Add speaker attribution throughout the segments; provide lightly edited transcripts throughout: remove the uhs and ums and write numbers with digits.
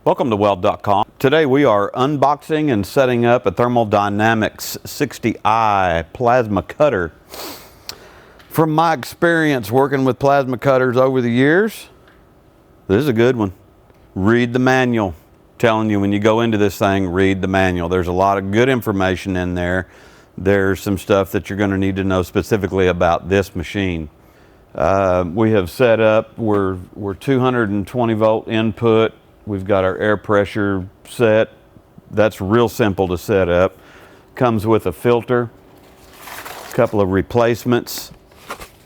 Speaker 1: Welcome to Weld.com. Today we are unboxing and setting up a Thermal Dynamics 60i plasma cutter. From my experience working with plasma cutters over the years, this is a good one. Read the manual. Telling you, when you go into this thing, read the manual. There's a lot of good information in there. There's some stuff that you're going to need to know specifically about this machine. We have set up, we're 220 volt input. We've got our air pressure set. That's real simple to set up. Comes with a filter, a couple of replacements.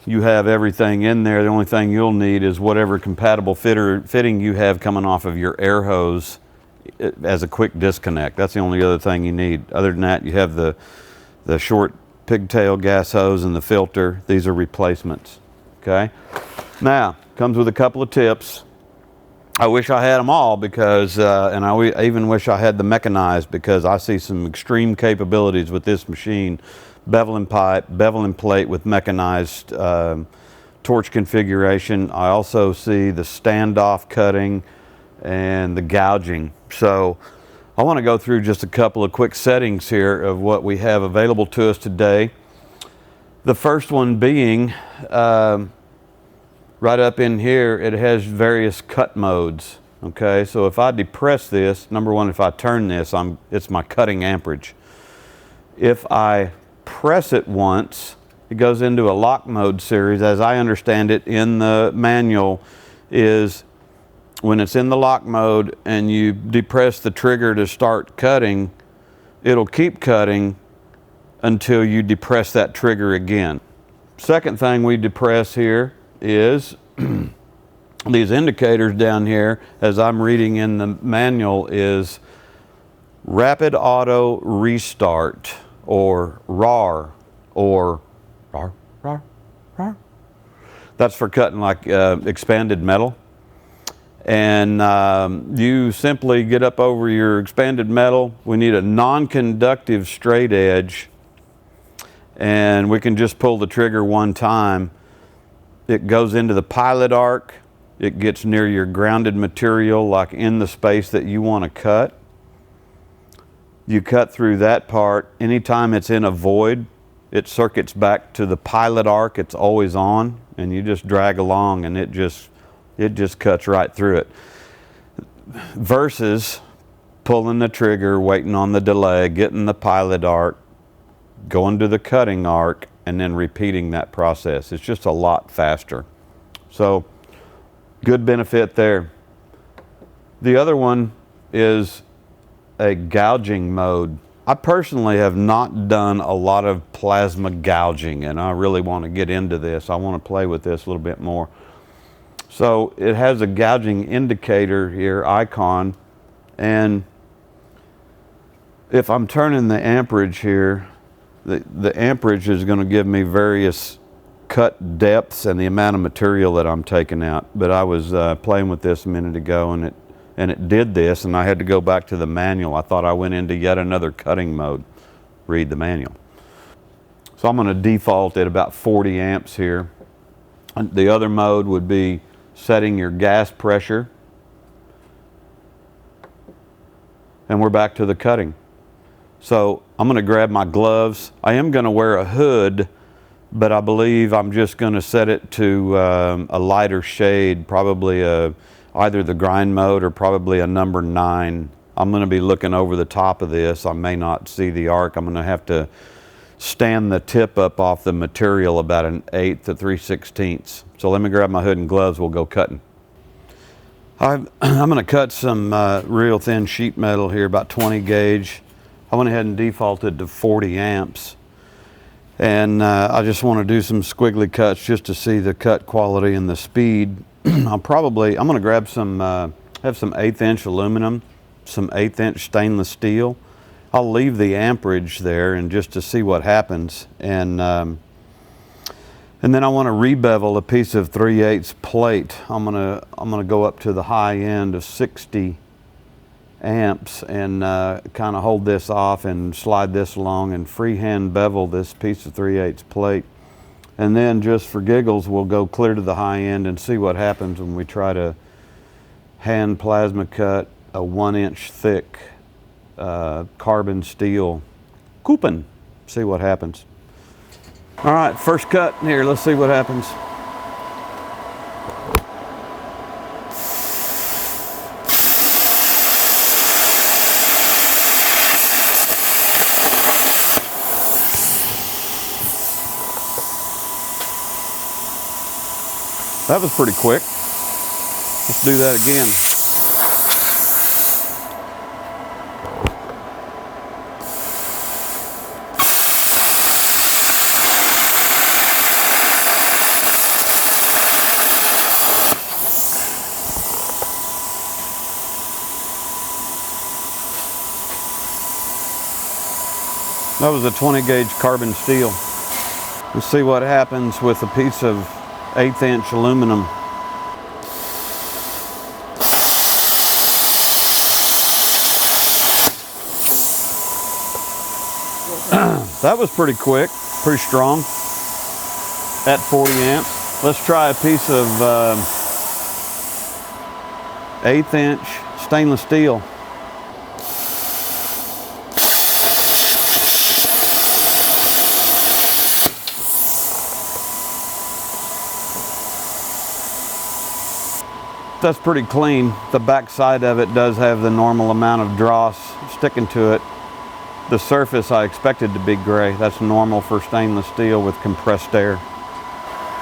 Speaker 1: You have everything in there. The only thing you'll need is whatever compatible fitting you have coming off of your air hose as a quick disconnect. That's the only other thing you need. Other than that, you have the short pigtail gas hose and the filter. These are replacements. Okay. Now, comes with a couple of tips. I wish I had them all because, and I even wish I had the mechanized, because I see some extreme capabilities with this machine. Beveling pipe, beveling plate with mechanized torch configuration. I also see the standoff cutting and the gouging. So I want to go through just a couple of quick settings here of what we have available to us today. The first one being right up in here, it has various cut modes. Okay, so if I depress this, number one, if I turn this, it's my cutting amperage. If I press it once, it goes into a lock mode series. As I understand it in the manual, is when it's in the lock mode and you depress the trigger to start cutting, it'll keep cutting until you depress that trigger again. Second thing we depress here is these indicators down here, as I'm reading in the manual, is rapid auto restart, or RAR, or RAR, RAR, RAR. That's for cutting like expanded metal. And you simply get up over your expanded metal. We need a non-conductive straight edge, and we can just pull the trigger one time. It goes into the pilot arc. It gets near your grounded material, like in the space that you want to cut. You cut through that part. Anytime it's in a void, it circuits back to the pilot arc. It's always on, and you just drag along, and it just cuts right through it. Versus pulling the trigger, waiting on the delay, getting the pilot arc, going to the cutting arc, and then repeating that process. It's just a lot faster. So, good benefit there. The other one is a gouging mode. I personally have not done a lot of plasma gouging, and I really want to get into this. I want to play with this a little bit more. So it has a gouging indicator here, icon, and if I'm turning the amperage here, the amperage is going to give me various cut depths and the amount of material that I'm taking out. But I was playing with this a minute ago, and it did this, and I had to go back to the manual. I thought I went into yet another cutting mode. Read the manual. So I'm going to default at about 40 amps here. The other mode would be setting your gas pressure, and we're back to the cutting. So I'm going to grab my gloves. I am going to wear a hood, but I believe I'm just going to set it to a lighter shade, probably either the grind mode or probably a number 9. I'm going to be looking over the top of this. I may not see the arc. I'm going to have to stand the tip up off the material about 1/8 to 3/16. So let me grab my hood and gloves. We'll go cutting. I'm going to cut some real thin sheet metal here, about 20 gauge. I went ahead and defaulted to 40 amps. And I just want to do some squiggly cuts just to see the cut quality and the speed. I'm going to grab some, have some 1/8 inch aluminum, some 1/8 inch stainless steel. I'll leave the amperage there and just to see what happens. And then I want to rebevel a piece of 3/8 plate. I'm gonna go up to the high end of 60 amps and kind of hold this off and slide this along and freehand bevel this piece of 3/8 plate. And then just for giggles, we'll go clear to the high end and see what happens when we try to hand plasma cut a 1-inch thick carbon steel coupon. See what happens. All right, first cut here. Let's see what happens. That was pretty quick. Let's do that again. That was a 20 gauge carbon steel. Let's see what happens with a piece of 1/8 inch aluminum. That was pretty quick, pretty strong at 40 amps. Let's try a piece of 1/8 inch stainless steel. That's pretty clean. The back side of it does have the normal amount of dross sticking to it. The surface I expected to be gray. That's normal for stainless steel with compressed air.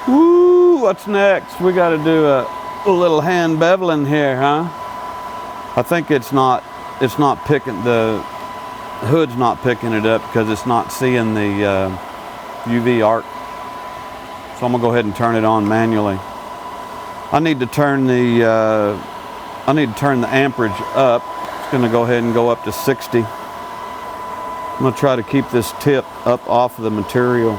Speaker 1: Woo, what's next? We got to do a little hand beveling here, huh? I think it's not picking, the hood's not picking it up because it's not seeing the UV arc. So I'm gonna go ahead and turn it on manually. I need to turn the amperage up. It's going to go ahead and go up to 60. I'm going to try to keep this tip up off of the material.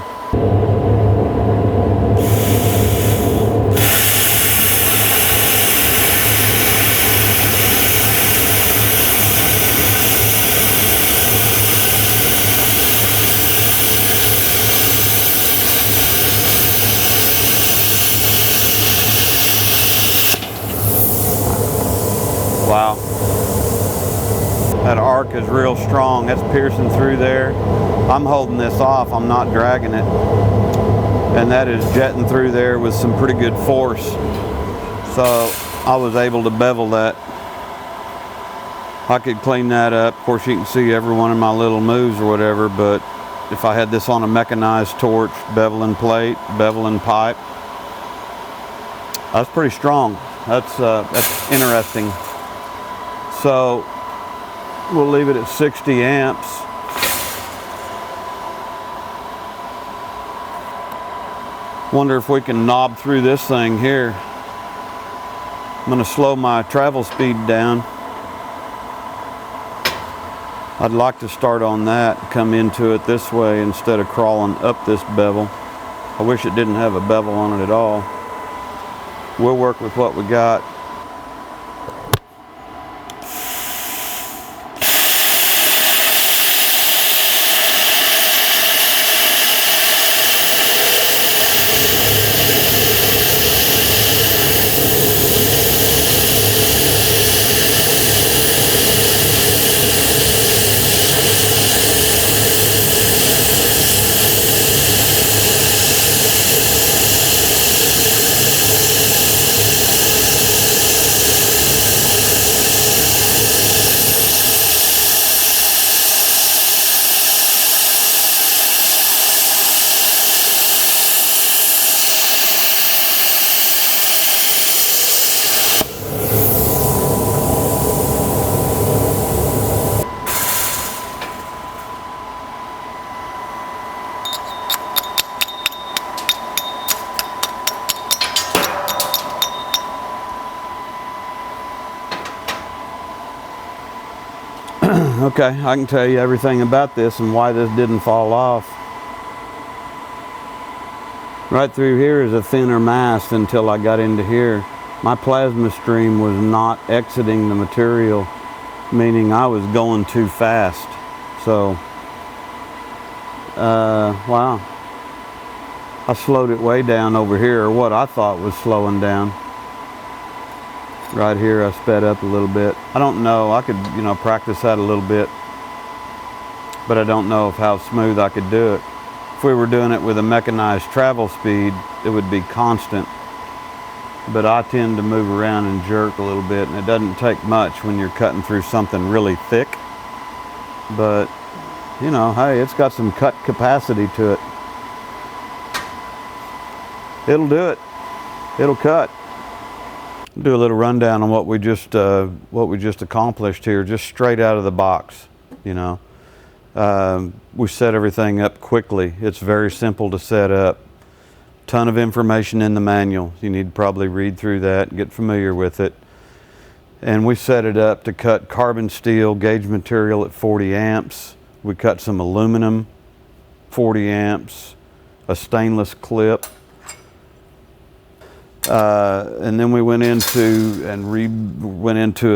Speaker 1: Wow, that arc is real strong. That's piercing through there. I'm holding this off, I'm not dragging it. And that is jetting through there with some pretty good force. So I was able to bevel that. I could clean that up. Of course you can see every one of my little moves or whatever, but if I had this on a mechanized torch, beveling plate, beveling pipe, that's pretty strong. That's interesting. So we'll leave it at 60 amps. Wonder if we can knob through this thing here. I'm going to slow my travel speed down. I'd like to start on that, come into it this way instead of crawling up this bevel. I wish it didn't have a bevel on it at all. We'll work with what we got. Okay, I can tell you everything about this and why this didn't fall off. Right through here is a thinner mass until I got into here. My plasma stream was not exiting the material, meaning I was going too fast. So, wow. I slowed it way down over here, or what I thought was slowing down. Right here I sped up a little bit. I don't know, I could, you know, practice that a little bit, but I don't know how smooth I could do it. If we were doing it with a mechanized travel speed, it would be constant. But I tend to move around and jerk a little bit, and it doesn't take much when you're cutting through something really thick. But, you know, hey, it's got some cut capacity to it. It'll do it. It'll cut. Do a little rundown on what we just accomplished here, just straight out of the box. You know, we set everything up quickly. It's very simple to set up. Ton of information in the manual. You need to probably read through that and get familiar with it. And we set it up to cut carbon steel gauge material at 40 amps. We cut some aluminum, 40 amps, a stainless clip. And then we went into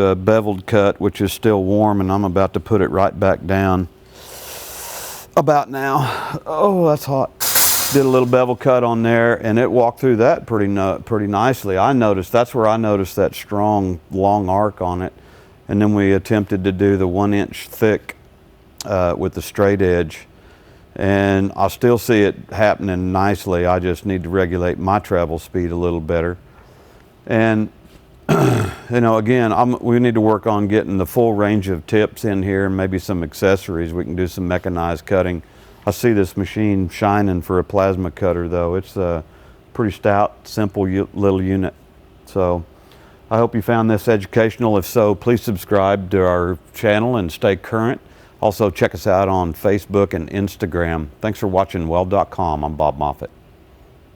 Speaker 1: a beveled cut, which is still warm, and I'm about to put it right back down about now. Oh, that's hot. Did a little bevel cut on there, and it walked through that pretty nicely. That's where I noticed that strong long arc on it. And then we attempted to do the 1 inch thick with the straight edge, and I still see it happening nicely. I just need to regulate my travel speed a little better. And you know, again, we need to work on getting the full range of tips in here, and maybe some accessories. We can do some mechanized cutting. I see this machine shining for a plasma cutter, though. It's a pretty stout, simple little unit. So I hope you found this educational. If so, please subscribe to our channel and stay current. Also, check us out on Facebook and Instagram. Thanks for watching Weld.com. I'm Bob Moffett.